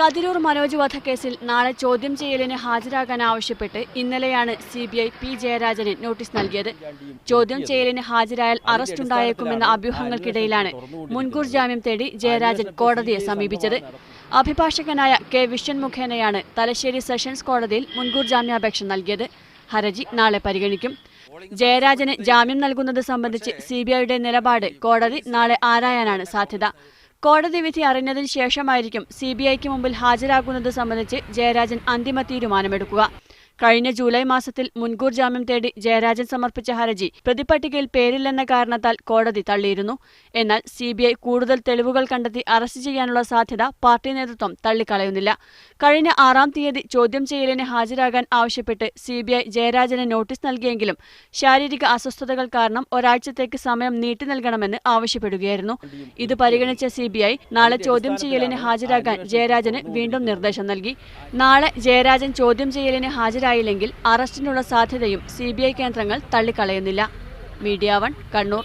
കതിരൂർ മനോജ് വധക്കേസിൽ നാളെ ചോദ്യം ചെയ്യലിന് ഹാജരാകാൻ ആവശ്യപ്പെട്ട് ഇന്നലെയാണ് സിബിഐ പി ജയരാജന് നോട്ടീസ് നൽകിയത്. ചോദ്യം ചെയ്യലിന് ഹാജരായാൽ അറസ്റ്റുണ്ടായേക്കുമെന്ന അഭ്യൂഹങ്ങൾക്കിടയിലാണ് മുൻകൂർ ജാമ്യം തേടി ജയരാജൻ കോടതിയെ സമീപിച്ചത്. അഭിഭാഷകനായ കെ വിശ്വൻ മുഖേനയാണ് തലശ്ശേരി സെഷൻസ് കോടതിയിൽ മുൻകൂർ ജാമ്യാപേക്ഷ നൽകിയത്. ഹർജി നാളെ പരിഗണിക്കും. ജയരാജന് ജാമ്യം നൽകുന്നത് സംബന്ധിച്ച് സിബിഐയുടെ നിലപാട് കോടതി നാളെ ആരായാനാണ് സാധ്യത. കോടതി വിധി അറിഞ്ഞതിന് ശേഷമായിരിക്കും സിബിഐക്ക് മുമ്പിൽ ഹാജരാകുന്നത് സംബന്ധിച്ച് ജയരാജൻ അന്തിമ തീരുമാനമെടുക്കുക. കഴിഞ്ഞ ജൂലൈ മാസത്തിൽ മുൻകൂർ ജാമ്യം തേടി ജയരാജൻ സമർപ്പിച്ച ഹർജി പ്രതിപട്ടികയിൽ പേരില്ലെന്ന കാരണത്താൽ കോടതി തള്ളിയിരുന്നു. എന്നാൽ സിബിഐ കൂടുതൽ തെളിവുകൾ കണ്ടെത്തി അറസ്റ്റ് ചെയ്യാനുള്ള സാധ്യത പാർട്ടി നേതൃത്വം തള്ളിക്കളയുന്നില്ല. കഴിഞ്ഞ 6-ാം തീയതി ചോദ്യം ചെയ്യലിന് ഹാജരാകാൻ ആവശ്യപ്പെട്ട് സിബിഐ ജയരാജന് നോട്ടീസ് നൽകിയെങ്കിലും ശാരീരിക അസ്വസ്ഥതകൾ കാരണം ഒരാഴ്ചത്തേക്ക് സമയം നീട്ടി നൽകണമെന്ന് ആവശ്യപ്പെടുകയായിരുന്നു. ഇത് പരിഗണിച്ച സിബിഐ നാളെ ചോദ്യം ചെയ്യലിന് ഹാജരാകാൻ ജയരാജന് വീണ്ടും നിർദ്ദേശം നൽകി. നാളെ ജയരാജൻ ചോദ്യം ചെയ്യലിന് ഹാജരായില്ലെങ്കിൽ അറസ്റ്റിനുള്ള സാധ്യതയും സിബിഐ കേന്ദ്രങ്ങൾ തള്ളിക്കളയുന്നില്ല. മീഡിയ 1 കണ്ണൂർ.